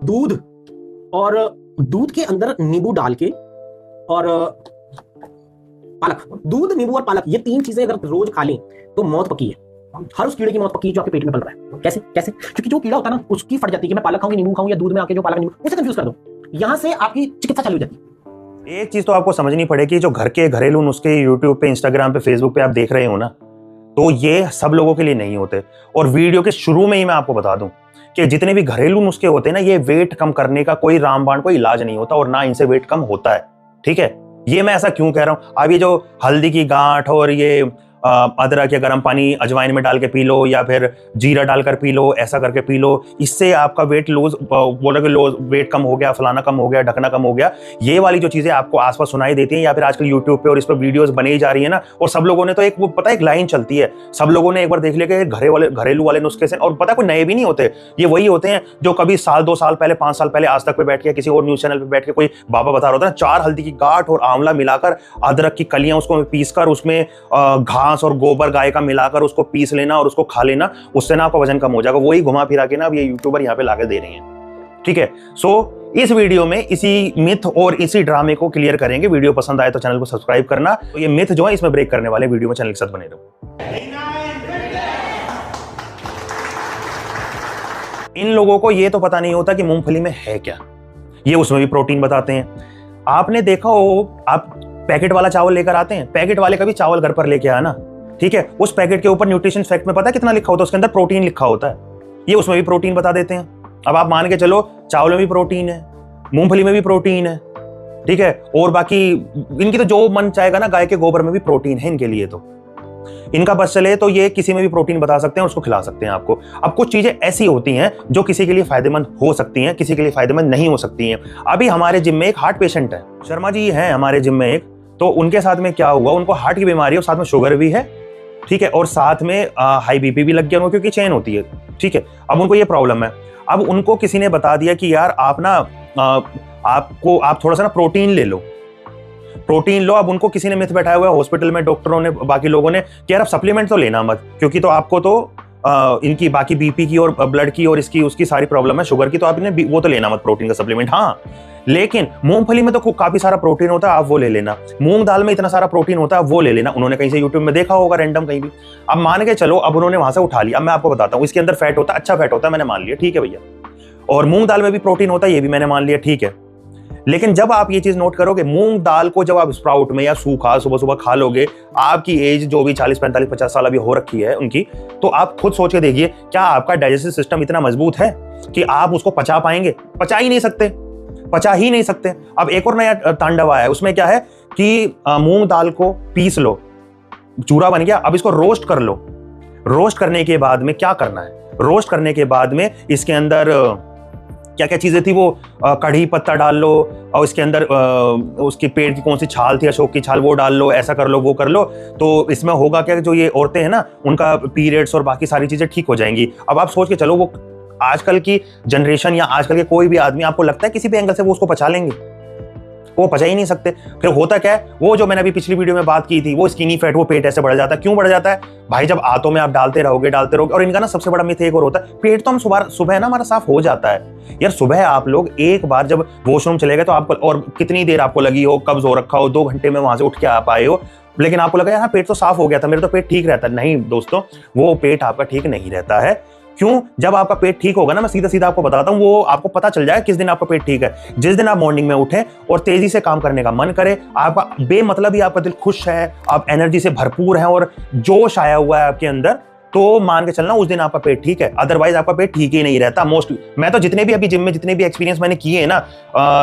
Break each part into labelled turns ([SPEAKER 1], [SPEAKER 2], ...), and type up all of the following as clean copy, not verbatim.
[SPEAKER 1] दूध और दूध के अंदर नींबू डाल के और पालक, दूध नींबू और पालक, ये 3 चीजें अगर रोज खा लें तो मौत पक्की है। हर उस कीड़े की मौत पक्की है जो आपके पेट में पल रहा है। कैसे कैसे? क्योंकि जो कीड़ा होता है ना, उसकी फट जाती है कि मैं पालक खाऊं, नींबू खाऊं, या दूध में आके जो पालक नींबू, उसे कंफ्यूज कर दो, यहां से आपकी चिकित्सा चालू हो जाती है।
[SPEAKER 2] एक चीज तो आपको समझनी पड़ेगी, जो घर के घरेलू नुस्खे यूट्यूब पे, इंस्टाग्राम पे, फेसबुक पे आप देख रहे हो ना, तो ये सब लोगों के लिए नहीं होते। और वीडियो के शुरू में ही मैं आपको बता दूं कि जितने भी घरेलू नुस्खे होते हैं ना, ये वेट कम करने का कोई रामबाण, कोई इलाज नहीं होता, और ना इनसे वेट कम होता है। ठीक है, ये मैं ऐसा क्यों कह रहा हूं? अब ये जो हल्दी की गांठ और ये अदरक या गर्म पानी अजवाइन में डाल के पी लो, या फिर जीरा डालकर पी लो, ऐसा करके पी लो, इससे आपका वेट लॉस, बोलोगे लॉस, वेट कम हो गया, फलाना कम हो गया, ढकना कम हो गया, ये वाली जो चीजें आपको आसपास सुनाई देती हैं, या फिर आजकल यूट्यूब पे और इस पर वीडियोस बनी जा रही है ना, और सब लोगों ने तो एक, वो पता है, एक लाइन चलती है, सब लोगों ने एक बार देख लिया कि घरेलू वाले नुस्खे से, और पता कोई नए भी नहीं होते, ये वही होते हैं जो कभी साल 2 साल पहले, 5 साल पहले आज तक पे बैठ के किसी और न्यूज चैनल पे बैठ के कोई बाबा बता रहा होता है। 4 हल्दी की गांठ और आंवला मिलाकर, अदरक की कलियां उसको पीसकर, उसमें घास और गोबर गाय का मिलाकर उसको पीस लेना और उसको खा लेना, उससे ना आपका वजन कम हो जाएगा। वही घुमा फिरा के ना अब ये यूट्यूबर यहाँ पे लाके दे रहे हैं। ठीक है, सो इस वीडियो में इसी मिथ और इसी ड्रामे को क्लियर करेंगे। वीडियो पसंद आए तो चैनल को सब्सक्राइब करना। तो ये मिथ जो है इसमें ब्रेक करने वाले वीडियो में चैनल के साथ बने रहो। इन लोगों को ये तो पता नहीं होता कि मूंगफली में है क्या, ये उसमें भी प्रोटीन बताते हैं। आपने देखा हो, आप पैकेट वाला चावल लेकर आते हैं, पैकेट वाले का भी चावल घर पर लेके आना, ठीक है, उस पैकेट के ऊपर न्यूट्रिशन फैक्ट में पता है कितना लिखा होता है? उसके अंदर प्रोटीन लिखा होता है। ये उसमें भी प्रोटीन बता देते हैं। अब आप मान के चलो, चावल में भी प्रोटीन है, मूंगफली में भी प्रोटीन है, ठीक है, और बाकी इनकी तो जो मन चाहेगा ना, गाय के गोबर में भी प्रोटीन है इनके लिए, तो इनका बस चले तो ये किसी में भी प्रोटीन बता सकते हैं, उसको खिला सकते हैं आपको। अब कुछ चीजें ऐसी होती हैं जो किसी के लिए फायदेमंद हो सकती हैं, किसी के लिए फायदेमंद नहीं हो सकती हैं। अभी हमारे जिम में एक हार्ट पेशेंट है, शर्मा जी है हमारे जिम में एक, तो उनके साथ में क्या हुआ, उनको हार्ट की बीमारी है और साथ में शुगर भी है, ठीक है, और साथ में हाई बीपी भी लग गया उनको, क्योंकि चेन होती है, ठीक है। अब उनको ये प्रॉब्लम है। अब उनको किसी ने बता दिया कि यार आप ना आप थोड़ा सा ना प्रोटीन ले लो, प्रोटीन लो। अब उनको किसी ने मिथ बैठाया हुआ है हॉस्पिटल में, डॉक्टरों ने, बाकी लोगों ने, कि यार आप सप्लीमेंट तो लेना मत, क्योंकि तो आपको तो इनकी बाकी बीपी की और ब्लड की और इसकी उसकी सारी प्रॉब्लम है, शुगर की, तो आपने वो तो लेना मत प्रोटीन का सप्लीमेंट। हाँ, लेकिन मूंगफली में तो काफी सारा प्रोटीन होता है, आप वो ले लेना। मूंग दाल में इतना सारा प्रोटीन होता है, वो ले लेना। उन्होंने कहीं से यूट्यूब में देखा होगा, रैंडम कहीं भी। अब मान के चलो, अब उन्होंने वहां से उठा लिया। अब मैं आपको बताता हूँ, इसके अंदर फैट होता है, अच्छा फैट होता है, मैंने मान लिया, ठीक है भैया, और मूंग दाल में भी प्रोटीन होता है, ये भी मैंने मान लिया, ठीक है। लेकिन जब आप ये चीज नोट करोगे, मूंग दाल को जब आप स्प्राउट में या सूखा सुबह सुबह खा लोगे, आपकी एज जो भी 40, 45, 50 साल अभी हो रखी है उनकी, तो आप खुद सोच के देखिए, क्या आपका डाइजेस्टिव सिस्टम इतना मजबूत है कि आप उसको पचा पाएंगे? पचा ही नहीं सकते, पचा ही नहीं सकते। अब एक और नया तांडव आया है, उसमें क्या है कि मूंग दाल को पीस लो, चूरा बन गया, अब इसको रोस्ट कर लो। रोस्ट करने के बाद में क्या करना है? रोस्ट करने के बाद में इसके अंदर क्या क्या चीजें थी, वो कढ़ी पत्ता डाल लो, और इसके अंदर उसके पेड़ की कौन सी छाल थी, अशोक की छाल, वो डाल लो, ऐसा कर लो, वो कर लो। तो इसमें होगा क्या, जो ये औरतें हैं ना, उनका पीरियड्स और बाकी सारी चीजें ठीक हो जाएंगी। अब आप सोच के चलो, वो आजकल की जनरेशन या आजकल के कोई भी आदमी, आपको लगता है किसी भी एंगल से वो उसको पचा लेंगे? वो पचा ही नहीं सकते। फिर होता क्या है, वो जो मैंने अभी पिछली वीडियो में बात की थी, वो स्किनी फैट, वो पेट ऐसे बढ़ जाता है। क्यों बढ़ जाता है भाई? जब आंतों में आप डालते रहोगे। और इनका ना सबसे बड़ा मिथ एक और होता है, पेट तो हम सुबह ना हमारा साफ हो जाता है। यार सुबह आप लोग एक बार जब वॉशरूम चले गए, तो आपको, और कितनी देर आपको लगी हो, कब्ज हो रखा हो, 2 घंटे में वहां से उठ के आप आए हो, लेकिन आपको लगा यार पेट तो साफ हो गया था, मेरा तो पेट ठीक रहता है। नहीं दोस्तों, वो पेट आपका ठीक नहीं रहता है। क्यों? जब आपका पेट ठीक होगा ना, मैं सीधा सीधा आपको बताता हूं, वो आपको पता चल जाए किस दिन आपका पेट ठीक है। जिस दिन आप मॉर्निंग में उठे और तेजी से काम करने का मन करे, आपका बेमतलब ही आपका दिल खुश है, आप एनर्जी से भरपूर हैं और जोश आया हुआ है आपके अंदर, तो मान के चलना उस दिन आपका पेट ठीक है। अदरवाइज आपका पेट ठीक ही नहीं रहता। मैं तो जितने भी अभी जिम में जितने भी एक्सपीरियंस मैंने किए हैं ना,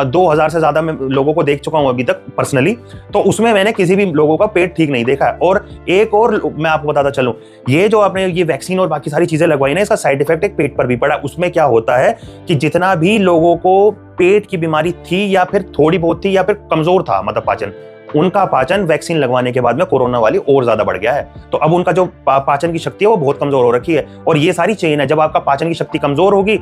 [SPEAKER 2] 2000 से ज्यादा मैं लोगों को देख चुका हूं अभी तक पर्सनली, तो उसमें मैंने किसी भी लोगों का पेट ठीक नहीं देखा है। और एक और मैं आपको बताता चलूं, ये जो आपने ये वैक्सीन और बाकी सारी चीजें लगवाई ना, इसका साइड इफेक्ट एक पेट पर भी पड़ा। उसमें क्या होता है कि जितना भी लोगों को पेट की बीमारी थी, या फिर थोड़ी बहुत थी, या फिर कमजोर था मतलब पाचन, उनका पाचन वैक्सीन लगवाने के बाद में कोरोना वाली और ज्यादा बढ़ गया है। तो अब उनका जो पाचन की शक्ति है वो बहुत कमजोर हो रखी है। और ये सारी चेन है, जब आपका पाचन की शक्ति कमजोर होगी,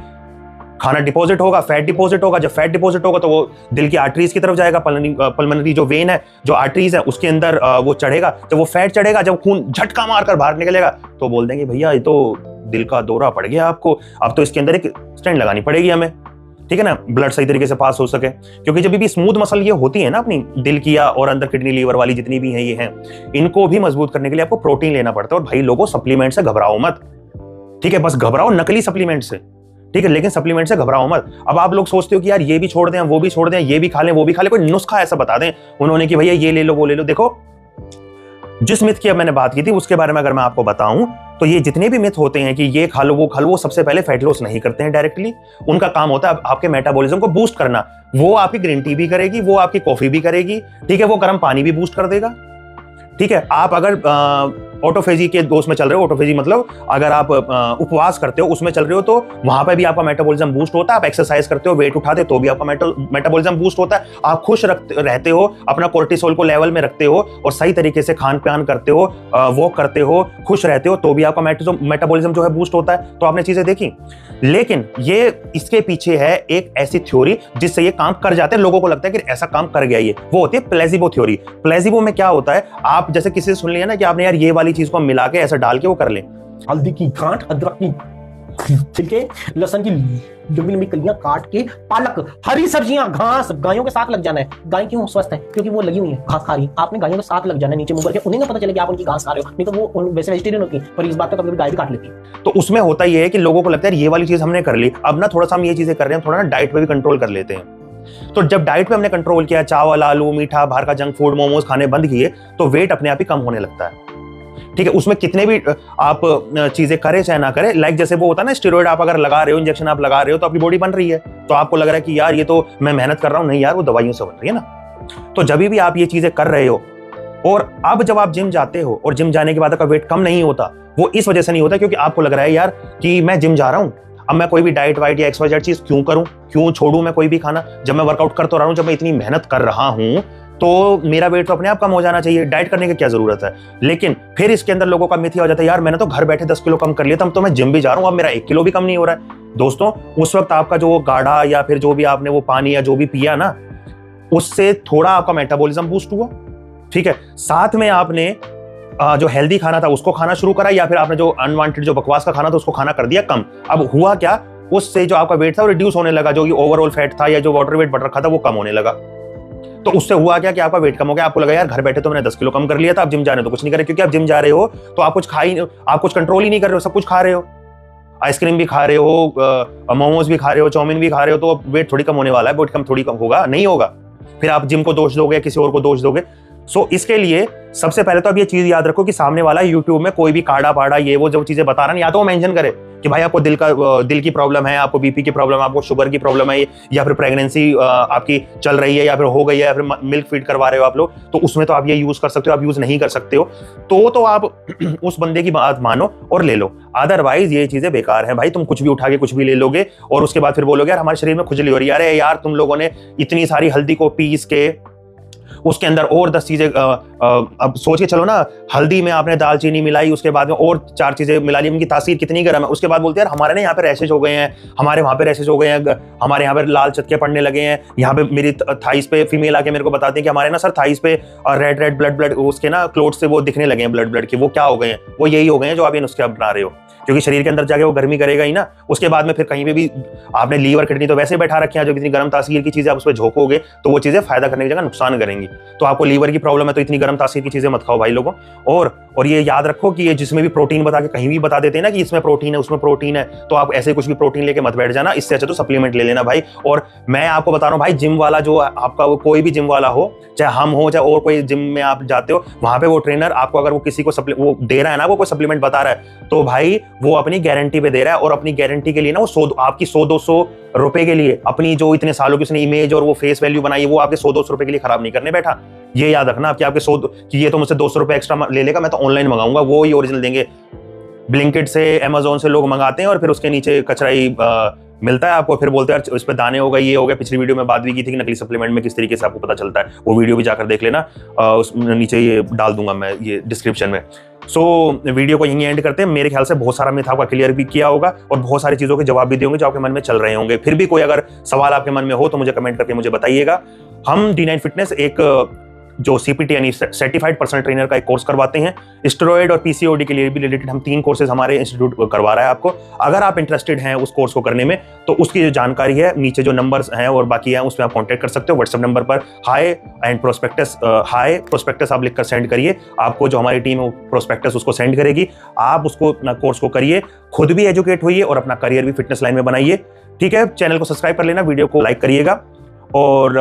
[SPEAKER 2] खाना डिपॉजिट होगा, फैट डिपॉजिट होगा। जब फैट डिपॉजिट होगा तो वो दिल की आर्टरीज की तरफ जाएगा, पल्मोनरी जो वेन है, जो आर्टरीज है, उसके अंदर वो चढ़ेगा। जब वो फैट चढ़ेगा, जब खून झटका मारकर बाहर निकलेगा, तो बोल देंगे भैया ये तो दिल का दौरा पड़ गया आपको, अब तो इसके अंदर एक स्टेंट लगानी पड़ेगी हमें। ठीक है ना, ब्लड सही तरीके से पास हो सके। क्योंकि जब भी स्मूथ मसल ये होती है ना अपनी दिल की या और अंदर किडनी लीवर वाली जितनी भी हैं ये हैं, इनको भी मजबूत करने के लिए आपको प्रोटीन लेना पड़ता है। और भाई लोगों, सप्लीमेंट से घबराओ मत, ठीक है, बस घबराओ नकली सप्लीमेंट से, ठीक है, लेकिन सप्लीमेंट से घबराओ मत। अब आप लोग सोचते हो कि यार ये भी छोड़ दें, वो भी छोड़ दें, ये भी खा लें, वो भी खा लें, कोई नुस्खा ऐसा बता दें उन्होंने कि भैया ये ले लो वो ले लो। देखो, जिस मिथ की अब मैंने बात की थी उसके बारे में अगर मैं आपको बताऊं तो ये जितने भी मिथ होते हैं कि ये खा लो वो खा लो, वो सबसे पहले फैट लॉस नहीं करते हैं डायरेक्टली। उनका काम होता है आपके मेटाबॉलिज्म को बूस्ट करना। वो आपकी ग्रीन टी भी करेगी, वो आपकी कॉफी भी करेगी, ठीक है, वो गर्म पानी भी बूस्ट कर देगा, ठीक है। आप अगर ऑटोफेजी के दोष में चल रहे हो, ऑटोफेजी मतलब अगर आप उपवास करते हो उसमें चल रहे हो, तो वहां पे भी आपका मेटाबॉलिज्म बूस्ट होता है। आप एक्सरसाइज करते हो, वेट उठाते हो तो भी आपका मेटाबॉलिज्म बूस्ट होता है। आप खुश रहते हो, अपना कोर्टिसोल को लेवल में रखते हो और सही तरीके से खान पान करते हो, वॉक करते हो, खुश रहते हो तो भी आपका मेटाबॉलिज्म जो है बूस्ट होता है। तो आपने चीजें देखी, लेकिन ये इसके पीछे है एक ऐसी थ्योरी जिससे ये काम कर जाते हैं। लोगों को लगता है कि ऐसा काम कर गया ये, वो होती है प्लेसिबो थ्योरी। प्लेसिबो में क्या होता है, आप जैसे किसी से सुन लिया ना कि आपने यार ये वाली चीज को मिला के ऐसा डाल के वो कर ले,
[SPEAKER 1] हल्दी की गांठ, अदरक की छिलके, लहसुन की लंबी लंबी कलियां काट के, पालक, हरी सब्जियां, घास, गायों के साथ लग जाना है। गाय क्यों स्वस्थ है? क्योंकि वो लगी हुई है, घास खा रही है। आपने गायों के साथ लग जाना है, नीचे मुंह करके, उन्हें ना पता चले कि आप उनकी घास खा रहे हो, नहीं तो वो वैसे वेजिटेरियन होती है, पर इस बात का कभी गाय भी काट लेती है।
[SPEAKER 2] तो उसमें होता ये है कि लोगों को लगता है ये वाली चीज हमने कर ली, अब ना थोड़ा सा हम ये चीजें कर रहे हैं, थोड़ा ना डाइट पे भी कंट्रोल कर लेते हैं। तो जब डाइट पे हमने कंट्रोल किया, चावल, आलू, मीठा, बाहर का जंक फूड, मोमोज खाने बंद किए, तो वेट अपने आप ही कम होने लगता है, ठीक है। उसमें कितने भी आप चीजें करें चाहे ना करें, लाइक जैसे वो होता है ना स्टेरॉइड आप अगर लगा रहे हो, इंजेक्शन आप लगा रहे हो, तो आपकी बॉडी बन रही है, तो आपको लग रहा है कि यार ये तो मैं मेहनत कर रहा हूं, नहीं यार वो दवाइयों से बन रही है ना। तो जब भी आप ये चीजें कर रहे हो, और अब जब आप जिम जाते हो और जिम जाने के बाद आपका वेट कम नहीं होता, वो इस वजह से नहीं होता क्योंकि आपको लग रहा है यार कि मैं जिम जा रहा हूं, अब मैं कोई भी डाइट वाइट या एक्सवाइजेड चीज क्यों करूं, क्यों छोड़ूं मैं कोई भी खाना, जब मैं वर्कआउट कर तो रहा हूं, जब मैं इतनी मेहनत कर रहा हूं तो मेरा वेट तो अपने आप कम हो जाना चाहिए, डाइट करने की क्या जरूरत है। लेकिन फिर इसके अंदर लोगों का मिथ हो जाता है, यार मैंने तो घर बैठे 10 किलो कम कर लिया, तब तो मैं जिम भी जा रहा हूं, अब मेरा 1 किलो भी कम नहीं हो रहा है। दोस्तों, उस वक्त आपका जो गाढ़ा या फिर जो भी आपने वो पानी या जो भी पिया ना, उससे थोड़ा आपका मेटाबॉलिज्म बूस्ट हुआ, ठीक है। साथ में आपने जो हेल्दी खाना था उसको खाना शुरू करा, या फिर आपने जो अनवांटेड जो बकवास का खाना था उसको खाना कर दिया कम। अब हुआ क्या, उससे जो आपका वेट था वो रिड्यूस होने लगा, जो ओवरऑल फैट था या जो वाटर वेट बढ़ रखा था वो कम होने लगा। तो उससे हुआ क्या कि आपका वेट कम हो गया, आपको लगा यार घर बैठे तो मैंने 10 किलो कम कर लिया था, अब जिम जाने तो कुछ नहीं करे, क्योंकि आप जिम जा रहे हो तो आप कुछ कंट्रोल ही नहीं कर रहे हो, सब कुछ खा रहे हो, आइसक्रीम भी खा रहे हो, मोमोज भी खा रहे हो, चाउमीन भी खा रहे हो, तो वेट थोड़ी कम होने वाला है, वेट कम थोड़ी कम होगा, नहीं होगा। फिर आप जिम को दोष दोगे, किसी और को दोष दोगे। सो इसके लिए सबसे पहले तो अब ये चीज याद रखो कि सामने वाला यूट्यूब में कोई भी काढ़ा पाड़ा ये वो जो चीजें बता रहा है, या तो वो मेंशन करे कि भाई आपको दिल की प्रॉब्लम है, आपको बीपी की प्रॉब्लम है, आपको शुगर की प्रॉब्लम है, या फिर प्रेगनेंसी आपकी चल रही है, या फिर हो गई है, या फिर मिल्क फीड करवा रहे हो आप लोग, तो उसमें तो आप ये यूज कर सकते हो। आप यूज नहीं कर सकते हो तो आप उस बंदे की बात मानो और ले लो, अदरवाइज ये चीजें बेकार है भाई। तुम कुछ भी उठा के कुछ भी ले लोगे और उसके बाद फिर बोलोगे यार हमारे शरीर में खुजली हो रही है। अरे यार तुम लोगों ने इतनी सारी हल्दी को पीस के उसके अंदर और 10 चीजें, अब सोच के चलो ना, हल्दी में आपने दालचीनी मिलाई, उसके बाद में और 4 चीजें मिला ली, उनकी तासीर कितनी गर्म है। उसके बाद बोलते हैं यार हमारे ना यहाँ पे रैशेज हो गए हैं, हमारे वहां पे रैशेज हो गए हैं, हमारे यहाँ पे लाल चटके पड़ने लगे हैं, यहाँ पे मेरी थाइस पे फीमेल आके मेरे को बताते हैं कि हमारे ना सर थाइस पे रेड रेड ब्लड उसके ना क्लोट से वो दिखने लगे हैं, ब्लड के। वो क्या हो गए हैं? वो यही हो गए हैं जो आप ये नुस्खे बना रहे हो, क्योंकि शरीर के अंदर जाके वो गर्मी करेगा ही ना। उसके बाद में फिर कहीं पे भी आपने लीवर किडनी तो वैसे बैठा रखे हैं, जो इतनी गर्म तासीर की चीजें आप उस पर झोंकोगे तो वो चीजें फायदा करने की जगह नुकसान करेंगी। तो आपको लीवर की प्रॉब्लम है तो इतनी गर्म तासीर की चीजें मत खाओ भाई लोगों। और ये याद रखो कि ये जिसमें भी प्रोटीन बता के कहीं भी बता देते हैं ना कि इसमें प्रोटीन है उसमें प्रोटीन है, तो आप ऐसे कुछ भी प्रोटीन लेके मत बैठ जाना, इससे अच्छा तो सप्लीमेंट ले लेना भाई। और मैं आपको बता रहा हूँ भाई, जिम वाला जो आपका वो कोई भी जिम वाला हो, चाहे हम हो चाहे और कोई जिम में आप जाते हो, वहां पे वो ट्रेनर आपको अगर वो किसी को वो दे रहा है ना, वो कोई सप्लीमेंट बता रहा है, तो भाई वो अपनी गारंटी पे दे रहा है। और अपनी गारंटी के लिए ना वो आपकी 100-200 रुपए के लिए अपनी जो इतने सालों की उसने इमेज और वो फेस वैल्यू बनाई है, वो आपके 100-200 रुपए के लिए खराब नहीं करने बैठा। ये याद रखना कि आपके 100 कि ये तो मुझसे 200 रुपए एक्स्ट्रा ले लेगा, मैं तो ऑनलाइन मंगाऊंगा, वो ही ओरिजिनल देंगे। ब्लिंकिट से, अमेजोन से लोग मंगाते हैं और फिर उसके नीचे कचरा ही मिलता है आपको, फिर बोलते हैं इस पे दाने हो गए, ये हो गया। पिछली वीडियो में बात भी की थी कि नकली सप्लीमेंट में किस तरीके से आपको पता चलता है, वो वीडियो भी जाकर देख लेना, उस नीचे ये डाल दूंगा मैं ये डिस्क्रिप्शन में। सो वीडियो को यहीं एंड करते हैं। मेरे ख्याल से बहुत सारा मिथ आपका क्लियर भी किया होगा और बहुत सारी चीजों के जवाब भी देंगे जो आपके मन में चल रहे होंगे। फिर भी कोई अगर सवाल आपके मन में हो तो मुझे कमेंट करके मुझे बताइएगा। हम D9 फिटनेस एक जो CPT यानी सर्टिफाइड पर्सनल ट्रेनर का एक कोर्स करवाते हैं। स्टेरॉइड और PCOD के लिए भी रिलेटेड हम 3 कोर्सेज हमारे इंस्टीट्यूट करवा रहा है आपको। अगर आप इंटरेस्टेड हैं उस कोर्स को करने में तो उसकी जो जानकारी है नीचे जो नंबर्स हैं और बाकी हैं उसमें आप कॉन्टैक्ट कर सकते हो। व्हाट्सएप नंबर पर हाई प्रोस्पेक्टस आप लिखकर सेंड करिए, आपको जो हमारी टीम है प्रोस्पेक्टस उसको सेंड करेगी। आप उसको अपना कोर्स को करिए, खुद भी एजुकेट होइए और अपना करियर भी फिटनेस लाइन में बनाइए। ठीक है, चैनल को सब्सक्राइब कर लेना, वीडियो को लाइक करिएगा और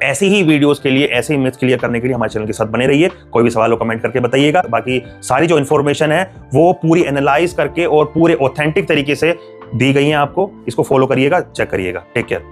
[SPEAKER 2] ऐसी ही वीडियोस के लिए, ऐसे ही मिथ्स क्लियर करने के लिए हमारे चैनल के साथ बने रहिए। कोई भी सवाल हो कमेंट करके बताइएगा। बाकी सारी जो इन्फॉर्मेशन है वो पूरी एनालाइज करके और पूरे ऑथेंटिक तरीके से दी गई है आपको, इसको फॉलो करिएगा, चेक करिएगा। Take care.